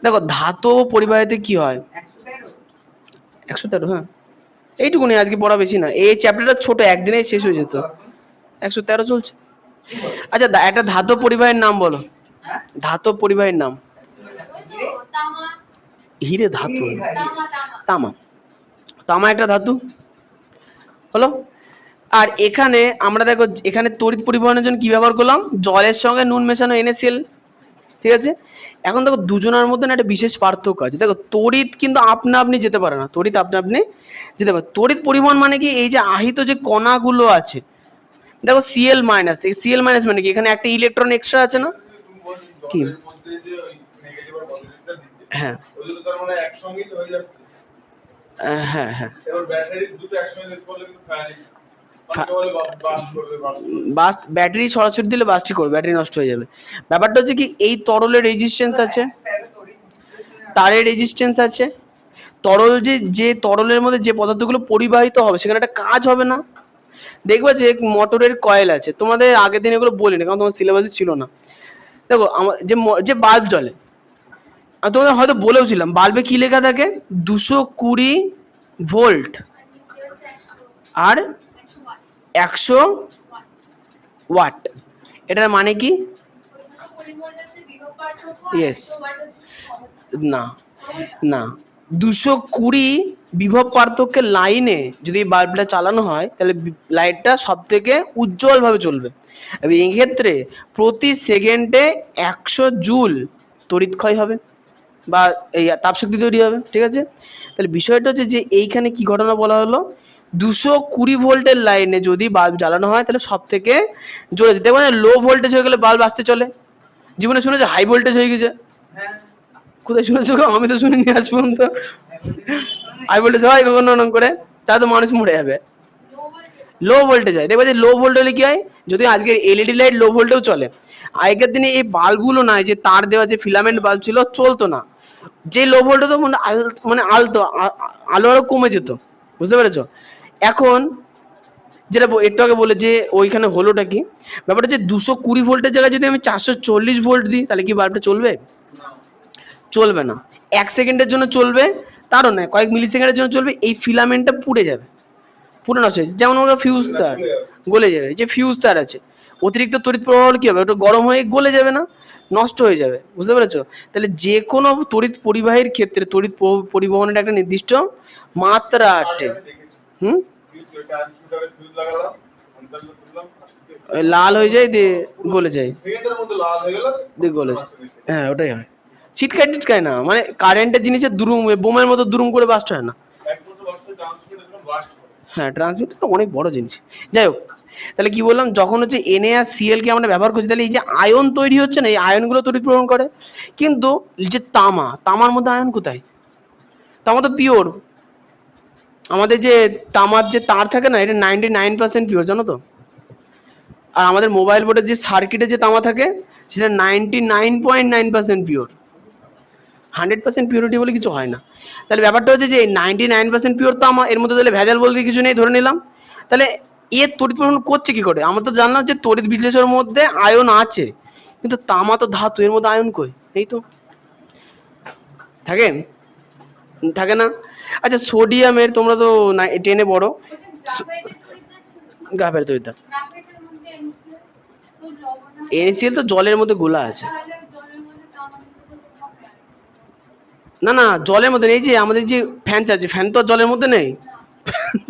দেখো ধাতব পরিবাহীতে কি হয়, 113, হ্যাঁ এইটুকুনি আজকে পড়া, বেশি না। এই চ্যাপ্টারটা ছোট, একদিনেই শেষ হয়ে যেত। 113 চলছে। আচ্ছা একটা ধাতব পরিবাহীর নাম বলো, ধাতব পরিবাহীর নাম। হিরে ধাতু, তামা। তামা একটা ধাতু হলো। আর এখানে আমরা দেখো এখানে তড়িৎ পরিবহনের জন্য কি ব্যবহার করলাম, জলের সঙ্গে নুন মেশানো NaCl। ঠিক আছে। এখন দেখো দুজনের মধ্যে না একটা বিশেষ পার্থক্য আছে। দেখো তড়িৎ কিন্তু আপনা আপনি যেতে পারে না, তড়িৎ আপনা আপনি যেতে পারে। তড়িৎ পরিবহন মানে কি, এই যে আহিত যে কণাগুলো আছে, দেখো Cl মাইনাস, এই Cl মাইনাস মানে কি, এখানে একটা ইলেকট্রন এক্সট্রা আছে না, কি হ্যাঁ হ্যাঁ হ্যাঁ ব্যাটারি সরাসরি দিলে বাস্টি করবে, ব্যাটারি নষ্ট হয়ে যাবে। ব্যাপারটা হচ্ছে কি, এই তরলের রেজিস্ট্যান্স আছে, তারের রেজিস্ট্যান্স আছে, তরল যে তরলের মধ্যে যে পদার্থগুলো পরিবাহিত হবে সেখানে একটা কাজ হবে না। দেখবা যে মোটরের কয়েল আছে, তোমাদের আগের দিন এগুলো বলিনি কারণ তোমার সিলেবাসে ছিল না। দেখো আমার যে বাল্ব জ্বলে, আমি তোমাদের হয়তো বলেওছিলাম, বাল্বে কি লেখা থাকে, 220 ভোল্ট আর 100 ওয়াট। এটার মানে কি, ইয়েস, না না, 220 বিভব পার্থক্যের লাইনে যদি বাল্বটা চালানো হয় তাহলে লাইটটা সব থেকে উজ্জ্বল ভাবে জ্বলবে। এই ক্ষেত্রে প্রতি সেকেন্ডে 100 জুল তড়িৎ ক্ষয় হবে বা এই তাপশক্তি তৈরি হবে। ঠিক আছে। তাহলে বিষয়টা হচ্ছে যে এইখানে কি ঘটনা বলা হলো, 220 ভোল্টের লাইনে যদি বাল্ব জ্বালানো হয় তাহলে সব থেকে জ্বলে যেতে পারে। লো ভোল্টেজ হয়ে গেলে বাল্ব আসতে চলে। জীবনে শুনেছো হাই ভোল্টেজ হয়ে গেছে, কোথায় শুনেছো? আমি তো শুনিনি আজ পর্যন্ত। হাই ভোল্টেজ হয় কখনো করে, তাহলে তো মানুষ মরে যাবে। লো ভোল্টেজ হয়, দেখবে যে লো ভোল্ট হলে কি হয়, যদি আজকের LED লাইট লো ভোল্টেও চলে, আগেকার দিনে এই বাল্বগুলো নাই, যে তার দেওয়া যে ফিলামেন্ট বাল্ব ছিল, চলতো না। যে লো ভোল্টে তো মানে আলতো আলো আরো কমে যেত, বুঝতে পেরেছো? এখন যেটা একটু আগে বলে যে ওইখানে হলোটা কি, ব্যাপারটা যে 220 ভোল্টের জায়গায় যদি আমি 440 ভোল্ট দিই তাহলে কি বাল্বটা চলবে? চলবে না। 1 সেকেন্ডের জন্য চলবে, তারও নয়, কয়েক মিলি সেকেন্ডের জন্য চলবে, এই ফিলামেন্টটা পুড়ে যাবে, পুরো নষ্ট হয়ে যাবে। যেমন ওরা ফিউজ তার গলে যাবে, যে ফিউজ তার আছে, অতিরিক্ত তড়িৎ প্রবাহ হলে কি হবে, ওটা গরম হয়ে গলে যাবে না, নষ্ট হয়ে যাবে, বুঝতে পেরেছো? তাহলে যে কোনো তড়িৎ পরিবাহীর ক্ষেত্রে তড়িৎ পরিবহনের একটা নির্দিষ্ট মাত্রা আছে। হুম, লাল হয়ে যায় দিয়ে গলে যায়, দিয়ে গলে যায়, হ্যাঁ ওটাই হয়। ছিটকায় টিটকায় না, মানে কারেন্টের জিনিসের দুরুম, বোমের মতো দুরুম করে বাস্ট হয় না। হ্যাঁ, ট্রান্সমিটার তো অনেক বড় জিনিস। যাই হোক, তাহলে কি বললাম, যখন হচ্ছে Na আর Cl কে আমরা ব্যবহার করছি, তাহলে এই যে আয়ন তৈরি হচ্ছে না, এই আয়নগুলো তড়িৎ প্রদান করে। কিন্তু যে তামার মধ্যে আয়ন কোথায়? তামা তো পিওর। আমাদের যে তামার যে তার থাকে না, এটা 99% পিওর, জানো তো? আর আমাদের মোবাইল বোর্ডের যে সার্কিটে যে তামা থাকে সেটা 99.9% পিওর। 100% পিউরিটি বলে কিছু হয় না। তাহলে ব্যাপারটা হচ্ছে যে 99% পিওর তামা, এর মধ্যে তাহলে ভেজাল বলতে কিছু নেই ধরে নিলাম। তাহলে এর তড়িৎ প্রবাহ করছে কি করে? আমরা তো জানলাম যে তড়িৎ বিশ্লেষণের মধ্যে আয়ন আছে, কিন্তু তামা তো ধাতু, এর মধ্যে আয়ন কই? এই তো থাকে, থাকে না। আচ্ছা সোডিয়ামের, তোমরা তো 10-এ পড়ো, গ্রাফাইট তড়িৎদ্বার। NaCl তো জলের মধ্যে গোলা আছে। না না, জলের মধ্যে নেই, যে আমাদের যে ফ্যান চাচ্ছে, ফ্যান তো জলের মধ্যে নেই,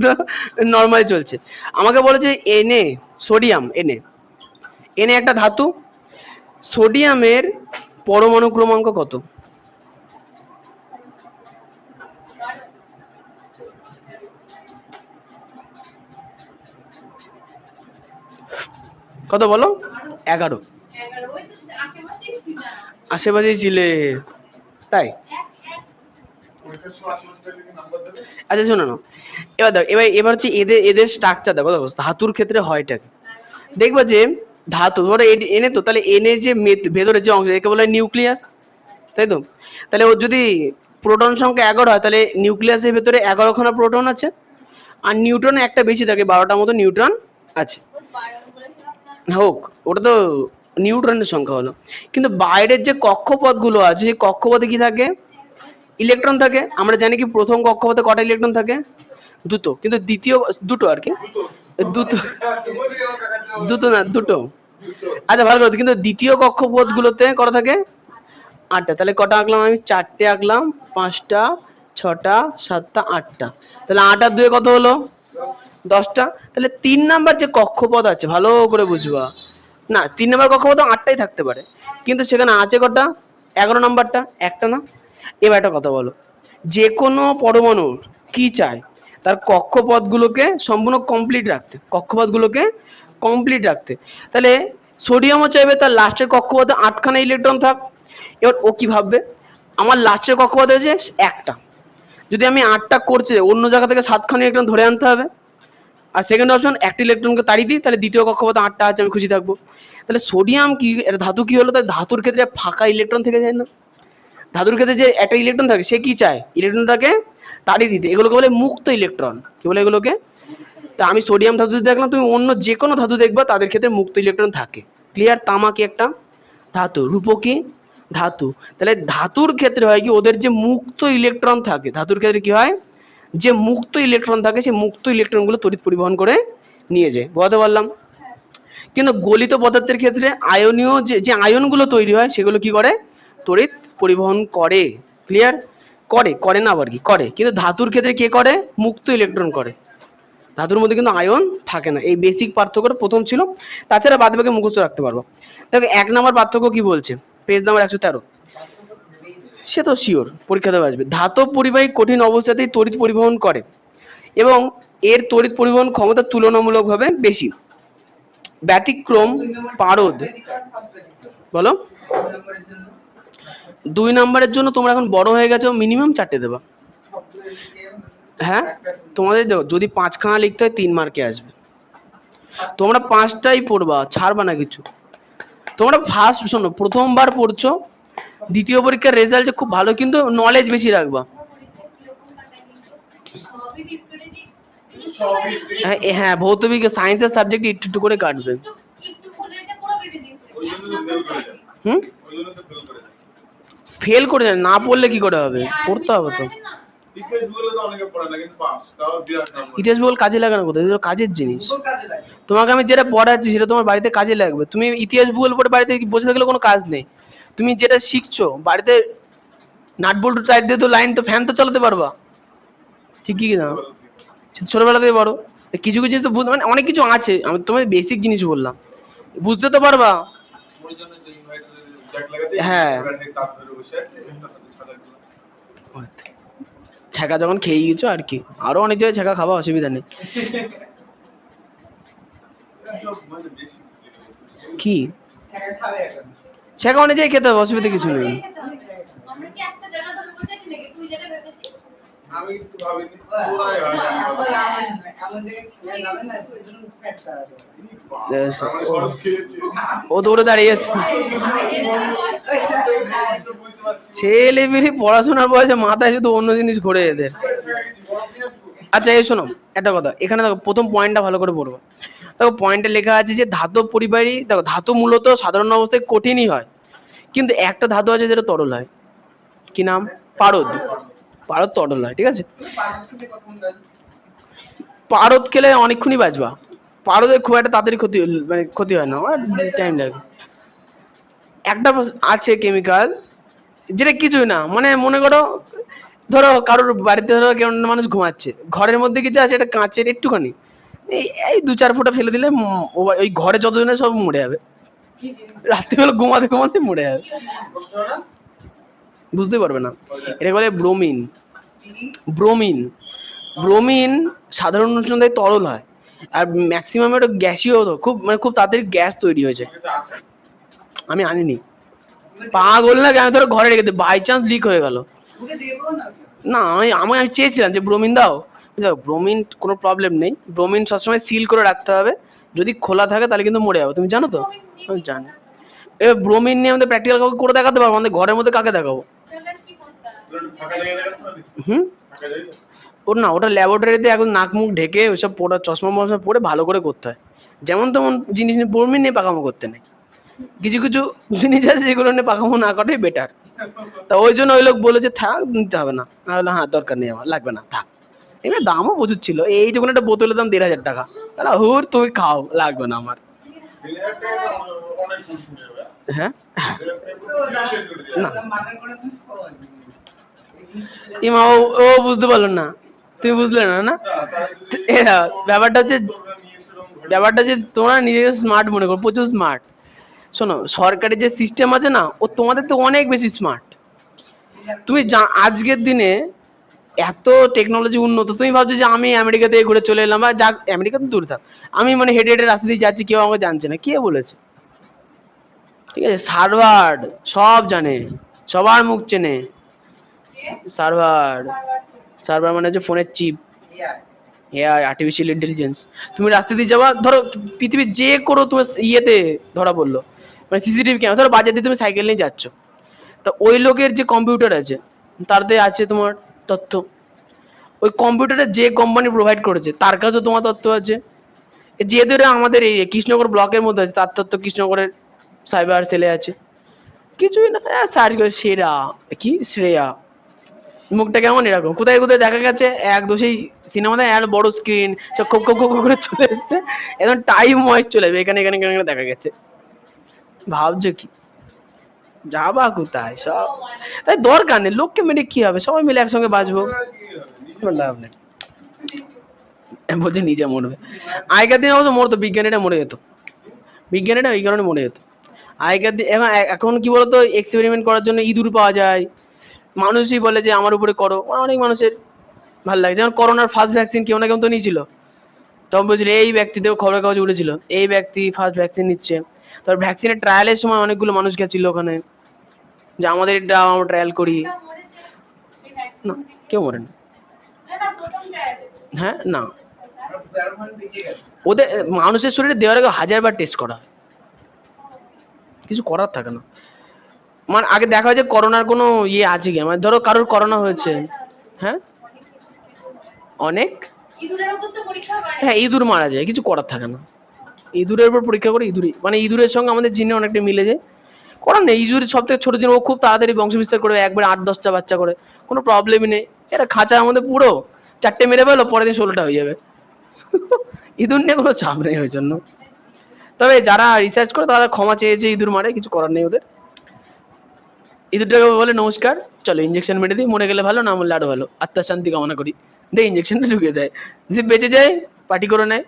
তো নর্মালি চলছে। আমাকে বলে যে Na, সোডিয়াম, Na একটা ধাতু, সোডিয়ামের পরমাণু ক্রমাঙ্ক কত? কত বলো? 11। আশেপাশেই ছিলে, তাই? আচ্ছা শোনো না, এবার দেখো, এবার হচ্ছে এদের স্ট্রাকচার দেখো, ধাতুর ক্ষেত্রে হয়টা কি, দেখবা যে ধাতু ধরো এনে, তো তাহলে এনে যে ভেতরে যে অংশ একে বলে নিউক্লিয়াস, তাই তো? তাহলে ওর যদি প্রোটন সংখ্যা 11 হয় তাহলে নিউক্লিয়াসের ভেতরে 11খানা প্রোটন আছে, আর নিউট্রন একটা বেশি থাকে, 12টার মতো নিউট্রন আছে। হোক, ওটা তো নিউট্রনের সংখ্যা হলো। কিন্তু বাইরের যে কক্ষপথগুলো আছে সেই কক্ষপথে কি থাকে? ইলেকট্রন থাকে। আমরা জানি কি প্রথম কক্ষপথে কটা ইলেকট্রন থাকে? দুটো। কিন্তু দ্বিতীয় দুটো আর কি, দুটো, দুটো না দুটো। আচ্ছা ভালো কথা, কিন্তু দ্বিতীয় কক্ষপথ গুলোতে কটা থাকে? 8টা। তাহলে কটা আঁকলাম আমি? 4টে আঁকলাম, 5টা, 6টা, 7টা, 8টা। তাহলে 8 আর 2 কত হলো? 10টা। তাহলে 3 নাম্বার যে কক্ষপথ আছে, ভালো করে বুঝবা, না 3 নাম্বার কক্ষপথ 8টাই থাকতে পারে, কিন্তু সেখানে আছে কটা? 11 নাম্বারটা একটা না। এবার একটা কথা বলো, যে কোনো পরমাণুর কি চায়? তার কক্ষপথগুলোকে সম্পূর্ণ কমপ্লিট রাখতে, কক্ষপথগুলোকে কমপ্লিট রাখতে। তাহলে সোডিয়ামও চাইবে তার লাস্টের কক্ষপথে 8খানা ইলেকট্রন থাক। এবার ও কি ভাববে? আমার লাস্টের কক্ষপথ হয়েছে একটা, যদি আমি 8টা করছে অন্য জায়গা থেকে 7খানা ইলেকট্রন ধরে আনতে হবে। আর সেকেন্ড অপশন, একটা ইলেকট্রনকে তাড়িয়ে দিই, তাহলে দ্বিতীয় কক্ষপথে 8টা আছে, আমি খুশি থাকবো। তাহলে সোডিয়াম কি এটা ধাতু কি হলো? তাই ধাতুর ক্ষেত্রে ফাঁকা ইলেকট্রন থেকে যায় না? ধাতুর ক্ষেত্রে যে একটা ইলেকট্রন থাকে সে কি চায়? ইলেকট্রনটাকে তাড়িয়ে দিতে। এগুলোকে বলে মুক্ত ইলেকট্রন। কি বলে এগুলোকে? তা আমি সোডিয়াম ধাতু দেখলাম, তুমি অন্য যে কোনো ধাতু দেখবা তাদের ক্ষেত্রে মুক্ত ইলেকট্রন থাকে। ক্লিয়ার? তামা কি একটা ধাতু, রূপো কি ধাতু। তাহলে ধাতুর ক্ষেত্রে হয় কি, ওদের যে মুক্ত ইলেকট্রন থাকে, ধাতুর ক্ষেত্রে কি হয়, যে মুক্ত ইলেকট্রন থাকে সেই মুক্ত ইলেকট্রনগুলো তড়িৎ পরিবহন করে নিয়ে যায়। বুঝতে পারলাম? কিন্তু গলিত পদার্থের ক্ষেত্রে আয়নীয় যে আয়নগুলো তৈরি হয় সেগুলো কি করে? তড়িৎ পরিবহন করে। ক্লিয়ার? করে না আবার কি করে, কিন্তু ধাতুর ক্ষেত্রে কে করে? মুক্ত ইলেকট্রন করে। ধাতুর মধ্যে কিন্তু আয়ন থাকে না। এই বেসিক পার্থক্যটা প্রথম ছিল, তাছাড়া বাদ বাকি মুখস্থ রাখতে পারবো। দেখো 1 নাম্বার পার্থক্য কি বলছে, পেজ নাম্বার 113। সে তো শিওর, পরীক্ষাতে আসবে। ধাতব পরিবাহী কঠিন অবস্থাতেই তড়িৎ পরিবহন করে এবং এর তড়িৎ পরিবহন ক্ষমতা তুলনামূলকভাবে বেশি। ব্যতিক্রম পারদ। বলো। 2 নাম্বারের জন্য তোমরা এখন বড় হয়ে গেছো, মিনিমাম 4টে দেবা। হ্যাঁ, তোমাদের দেখো যদি 5খানা লিখতে হয় 3 মার্কে আসবে। তোমরা 5টাই পড়বা, ছাড়বা না কিছু। তোমরা ফার্স্ট শোনো, প্রথমবার পড়ছো, দ্বিতীয় পরীক্ষার রেজাল্ট যে খুব ভালো, কিন্তু নলেজ বেশি রাখবা। হ্যাঁ, ভৌত বিজ্ঞান সায়েন্সের সাবজেক্ট একটু একটু করে কাটবে। হুম, ফেল করে যায় না, পড়লে কি করে হবে? পড়তে হবে তো। ইতিহাস ভূগোল কাজে লাগে না কোথায়? এগুলো কাজের জিনিস। তোমাকে আমি যেটা পড়াচ্ছি সেটা তোমার বাড়িতে কাজে লাগবে। তুমি ইতিহাস ভূগোল পড়ে বাড়িতে বসে থাকলে কোনো কাজ নেই। তুমি যেটা শিখছো বাড়িতে নাট বল্টু টাইট দিয়ে তো লাইন তো ফ্যান তো চালাতে পারবা, ঠিক কি না? ছোটবেলা থেকে বড় কিছু কিছু জিনিস তো বুঝতে, মানে অনেক কিছু আছে, আমি তোমার বেসিক জিনিস বললাম, বুঝতে তো পারবা। হ্যাঁ, ছ্যাঁকা যখন খেয়ে গেছো আর কি, আরো অনেক জায়গায় ছ্যাঁকা খাওয়া, অসুবিধা নেই। কি ছ্যাঁকা অনেক জায়গায় খেতে হবে, অসুবিধা কিছু নেই। ও তো ওরে দাঁড়িয়ে আছে। ছেলে মেয়ে পড়াশোনার বয়সে মাথায় শুধু অন্য জিনিস ঘুরে এদের। আচ্ছা এই শোনো একটা কথা, এখানে দেখো প্রথম পয়েন্টটা ভালো করে পড়বো। দেখো পয়েন্টে লেখা আছে যে ধাতব পরিবাহী, দেখো ধাতু মূলত সাধারণ অবস্থায় কঠিনই হয়, কিন্তু একটা ধাতু আছে যেটা তরল হয়। কি নাম? পারদ। পারদ তরল হয়, ঠিক আছে। পারদ খেলে অনেকক্ষণই বাঁচবা। পারদে খুব একটা তাড়াতাড়ি ক্ষতি, মানে ক্ষতি হয় না, টাইম লাগে। একটা আছে কেমিক্যাল যেটা কিছুই না, মানে মনে করো ধরো কারোর বাড়িতে ধরো কেমন মানুষ ঘুমাচ্ছে, ঘরের মধ্যে কিছু আছে, একটা কাঁচের একটুখানি এই এই 2-4 ফোঁটা ফেলে দিলে ওই ঘরে যতজনে সব মরে যাবে, রাত্রিবেলা ঘুমাতে ঘুমাতে মরে যাবে, বুঝতে পারবে না। এটা বলে ব্রোমিন। ব্রোমিন, ব্রোমিন সাধারণ উষ্ণতায় তরল হয়, আর ম্যাক্সিমাম এটা গ্যাসীয় হতো, খুব মানে খুব তাড়াতাড়ি গ্যাস তৈরি হয়েছে। আমি আনিনি, পাগল না, আমি ধরো ঘরে রেখে দিই, বাই চান্স লিক হয়ে গেল। না আমি চেয়েছিলাম যে ব্রোমিন দাও, ব্রোমিন কোনো প্রবলেম নেই, ব্রোমিন সবসময় সিল করে রাখতে হবে, যদি খোলা থাকে তাহলে কিন্তু মরে যাবে, তুমি জানো তো? আমি জানি। এবার ব্রোমিন নিয়ে আমাদের প্র্যাকটিক্যাল কাউকে করে দেখাতে পারবো, আমাদের ঘরের মধ্যে কাকে দেখাবো? হুম, ওর না, ওটা ল্যাবরেটরিতে এখন নাক মুখ ঢেকে ওইসব পড়া, চশমা মশমা পরে ভালো করে করতে হয়। যেমন তেমন জিনিস নিয়ে ব্রোমিন নিয়ে পাকামো করতে নেই। কিছু কিছু জিনিস আছে যেগুলো নিয়ে পাকামো না করাই বেটার। তা ওই জন্য ওই লোক বলে যে থাক, নিতে হবে না। আমি বললাম হ্যাঁ দরকার নেই, আমার লাগবে না, থাক। এবার দামও প্রচুর ছিল, এই যখন একটা বোতলের দাম 1,500 টাকা। হুর তুমি খাও, লাগবে না আমার। হ্যাঁ না ইমা, ও ও বুঝতে পারলো না, তুমি বুঝলে না না। এরা ব্যাপারটা হচ্ছে, তোমরা নিজেকে স্মার্ট মনে করো, প্রচুর স্মার্ট। শোনো, সরকারি যে সিস্টেম আছে না, ও তোমাদের তো অনেক বেশি স্মার্ট। তুমি আজকের দিনে এত টেকনোলজি উন্নত, তুমি ভাবছো যে আমি আমেরিকা থেকে ঘুরে চলে এলাম, বা যা আমেরিকা তো দূর থাক, আমি মানে হেঁটে হেঁটে রাস্তা দিয়ে যাচ্ছি, কেউ আমাকে জানছে না, কে বলেছে? ঠিক আছে, সার্ভার সব জানে, সবার মুখ চেনে। সার্ভার, সার্ভার মানে হচ্ছে ফোনের চিপ, এআই, আর্টিফিশিয়াল ইন্টেলিজেন্স। তুমি রাস্তা দিয়ে যাবা, ধরো পৃথিবীর যে কোনো তোমার ইয়েতে ধরা পড়লো, মানে সিসিটিভি ক্যামেরা, ধরো বাজার দিয়ে তুমি সাইকেল নিয়ে যাচ্ছ, তা ওই লোকের যে কম্পিউটার আছে, তারতে আছে তোমার তথ্য। ওই কম্পিউটারে যে কোম্পানি প্রোভাইড করেছে তার কাছেও তোমার তথ্য আছে। যেহেতু এটা আমাদের এই কৃষ্ণনগর ব্লকের মধ্যে আছে, তার তথ্য কৃষ্ণনগরের সাইবার সেলে আছে। কিছুই না, সার্চ করে সেরা, কি শ্রেয়া, মুখটা কেমন এরকম, কোথায় কোথায় দেখা গেছে, এক দোষেই সিনেমাতে এত বড় স্ক্রিন, সব খুব খুব খুব করে চলে এসছে, এখন টাইম ওয়াইজ চলে যাবে, এখানে এখানে এখানে দেখা গেছে। ভাবছো কি, যাবা কোথায় সব? তাই দরকার নেই, লোককে মেরে কি হবে, সবাই মিলে একসঙ্গে বাঁচবো, কোনো লাভ নেই। বলছে নিজে মরবে। আগেকার দিনে অবশ্য মরতো, বিজ্ঞানীরা মরে যেত, বিজ্ঞানীরা এই কারণে মরে যেত। আগেকার দিন, এখন কি বলতো, এক্সপেরিমেন্ট করার জন্য ইঁদুর পাওয়া যায়, মানুষই বলে যে আমার উপরে করো, অনেক মানুষের ভালো লাগে। যেমন করোনার ফার্স্ট ভ্যাকসিন কেউ না কেউ তো নিয়েছিল, তখন বলছিল এই ব্যক্তি, দেখো খবরের কাগজে উঠেছিল, এই ব্যক্তি ফার্স্ট ভ্যাকসিন নিচ্ছে। তারপর ভ্যাকসিনের ট্রায়ালের সময় অনেকগুলো মানুষ গেছিল ওখানে, যে আমাদের এটা আমরা ট্রায়াল করি। না, কেউ মরেনি। হ্যাঁ না, ওদের মানুষের শরীরে দেওয়ার আগে 1000 বার টেস্ট করা হয়, কিছু করার থাকে না। মানে আগে দেখা হয় যে করোনার কোনো ইয়ে আছে কি, মানে ধরো কারোর করোনা হয়েছে, হ্যাঁ অনেক, হ্যাঁ ইঁদুর মারা যায়, কিছু করার থাকে না, ইঁদুরের উপর পরীক্ষা করে, ইঁদুরই মানে ইঁদুরের সঙ্গে আমাদের জিনে অনেকটা মিলে যায়, করার নেই। ইঁদুর সব থেকে ছোট জিনিস, ও খুব তাড়াতাড়ি বংশ বিস্তার করে, একবার 8-10টা বাচ্চা করে, কোনো প্রবলেমই নেই। এটা খাঁচার মধ্যে পুরো 4টে মেরে ফেলো, পরের দিন 16টা হয়ে যাবে। ইঁদুর নিয়ে কোনো চাপ নেই ওই জন্য। তবে যারা রিসার্চ করে তারা ক্ষমা চেয়েছে, ইঁদুর মারে, কিছু করার নেই ওদের। ইঁদুরটাকে বলে নমস্কার, চলো ইঞ্জেকশন মেরে দিই, মরে গেলে ভালো, না মরলে আরো ভালো, আত্মার শান্তি কামনা করি, দিয়ে ইঞ্জেকশনটা ঢুকিয়ে দেয়। যদি বেঁচে যায় পার্টি করে নেয়,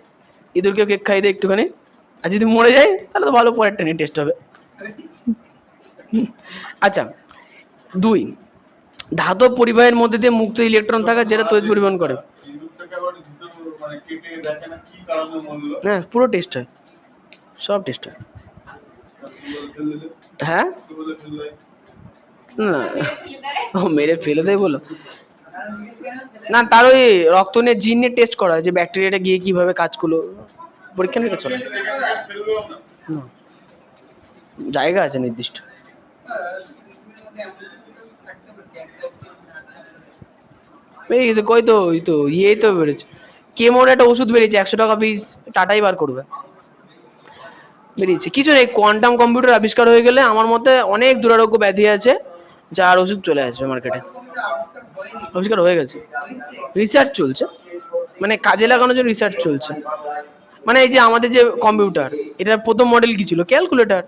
ইঁদুরকে কেক খাই দেয় একটুখানি, আর যদি মরে যায় তাহলে তো ভালো, পরেরটা নিয়ে টেস্ট হবে। আচ্ছা, 2, ধাতব পরিবাহের মধ্যে দিয়ে মুক্ত ইলেকট্রন থাকা, যেটা তড়িৎ পরিবহন করে। হ্যাঁ পুরো টেস্ট হয়, সব টেস্ট হয়। হ্যাঁ না, ও মেরে ফেলে দেয় বলো, না তার ওই রক্ত নিয়ে জিন নিয়ে টেস্ট করা হয়, যে ব্যাকটেরিয়াটা গিয়ে কিভাবে কাজ করলো, পরীক্ষা নিরীক্ষা চলে। না, জায়গা আছে নির্দিষ্ট। বেরিয়ে গেছে, কই তো ওই তো ইয়েই তো বেড়েছে, কেমোর একটা ওষুধ বেরিয়েছে, 100 টাকা পিস, টাটাই বার করবে, বেরিয়েছে। কিছু নেই, কোয়ান্টাম কম্পিউটার আবিষ্কার হয়ে গেলে আমার মতে অনেক দুরারোগ্য ব্যাধি আছে যার ওষুধ চলে আসবে মার্কেটে। আবিষ্কার হয়ে গেছে, রিসার্চ চলছে, মানে কাজে লাগানোর জন্য রিসার্চ চলছে। মানে এই যে আমাদের যে কম্পিউটার, এটার প্রথম মডেল কি ছিল, ক্যালকুলেটর।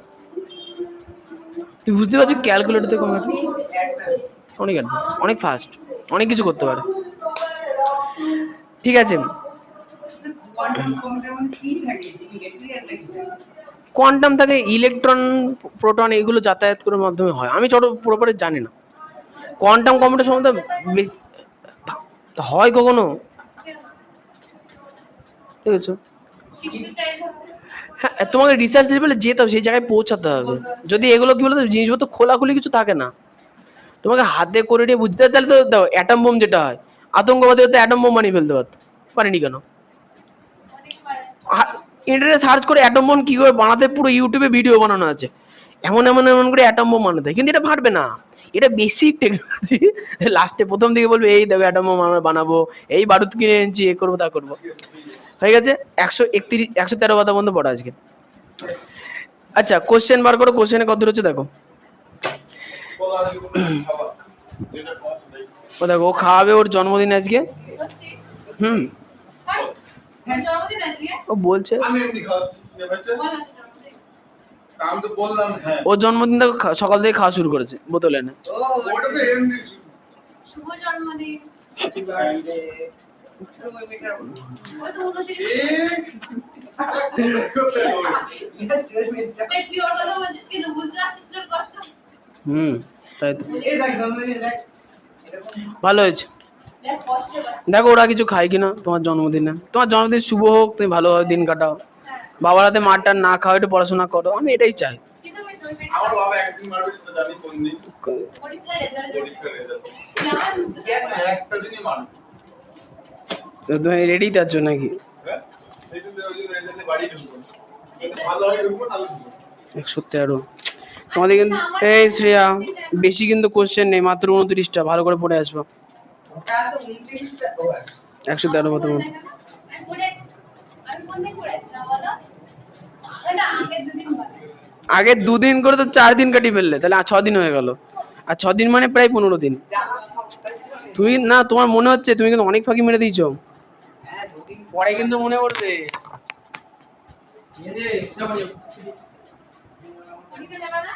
তুই বুঝতে পারছিস, ক্যালকুলেটর থেকে কম্পিউটার অনেক অ্যাডভান্স, অনেক ফাস্ট, অনেক কিছু করতে পারে। ঠিক আছে, কোয়ান্টাম থাকে ইলেকট্রন, প্রোটন, এগুলো যাতায়াত করার মাধ্যমে হয়। আমি ছোট পুরোপুরি জানি না কোয়ান্টাম কম্পিউটার সম্বন্ধে বেশি, হয় কখনো, ঠিক আছে। হ্যাঁ, তোমাকে রিসার্চ লেভেলে যেতে হবে, সেই জায়গায় পৌঁছাতে হবে। যদি এগুলো কি বলতো, জিনিসপত্র খোলাখুলি কিছু থাকে না, তোমাকে হাতে করে নিয়ে বুঝতে, তাহলে তো দাও অ্যাটম বোম যেটা হয়, আতঙ্কবাদী হতে অ্যাটম বোম বানিয়ে ফেলতে পারতো, পারেনি কেন? ইন্টারনেটে সার্চ করে অ্যাটম বোম কি করে বানাতে, পুরো ইউটিউবে ভিডিও বানানো আছে এমন এমন এমন করে অ্যাটম বোম বানাতে, কিন্তু এটা ফাটবে না। এটা বেসিক টেকনোলজি। লাস্টে প্রথম দিকে বলবে এই দেখো অ্যাটম বোম আমরা বানাবো, এই বারুদ কিনে এনেছি, এ করবো তা করবো। হয়ে গেছে 113 পাতা বন্ধ পড়া আজকে। আচ্ছা কোশ্চেন বার করো, কোশ্চেনে কত হচ্ছে দেখো। ও দেখো ও খাওয়াবে, ওর জন্মদিন আজকে। হুম ও বলছে ওর জন্মদিন দেখো, সকাল থেকে খাওয়া শুরু করেছে বোতল এনে। শুভ জন্মদিন। ওই তো 29 তুই ওর কথা বলছিস কেন? বুঝতে পারছিস তোর কষ্ট? তাই তো ভালো হয়েছে। দেখ কষ্ট পাচ্ছিস। দেখো ওরা কিছু খায় কিনা তোমার জন্মদিনে। তোমার জন্মদিন শুভ হোক, তুমি ভালোভাবে দিন কাটাও, হ্যাঁ বাবার হাতে মারটা না খাও, একটু পড়াশোনা করো, আমি এটাই চাই। চিন্তা করিস না, ওই পেটে আমার বাবা একদিন মারবে সেটা জানি কোন দিন। পরীক্ষার রেজাল্ট পরীক্ষার রেজাল্ট জান একটা দিনই মারবে। তুমি রেডি আছো নাকি? হ্যাঁ এই জন্য ওই জন্য রেজাল্টে বাড়ি ঢুকবো, ভালো হয় ঢুকবো নাহলে ঢুকবো 113 তোমাদের কিন্তু। এই শ্রেয়া বেশি কিন্তু কোশ্চেন নেই, মাত্র 29টা, ভালো করে পড়ে আসবো। 113 প্রথম। আমি পড়েছি, আমি কোন দিন পড়েছি না বলো? না আগে দুদিন বলে। আগে 2 দিন করে তো 4 দিন কাটিয়ে ফেললে, তাহলে 6 দিন হয়ে গেল। আর 6 দিন মানে প্রায় 15 দিন। তুমি না, তোমার মনে হচ্ছে তুমি কিন্তু অনেক ফাঁকি মেরে দিয়েছো। পরে কিন্তু মনে পড়বে। পরীক্ষা যাবে না?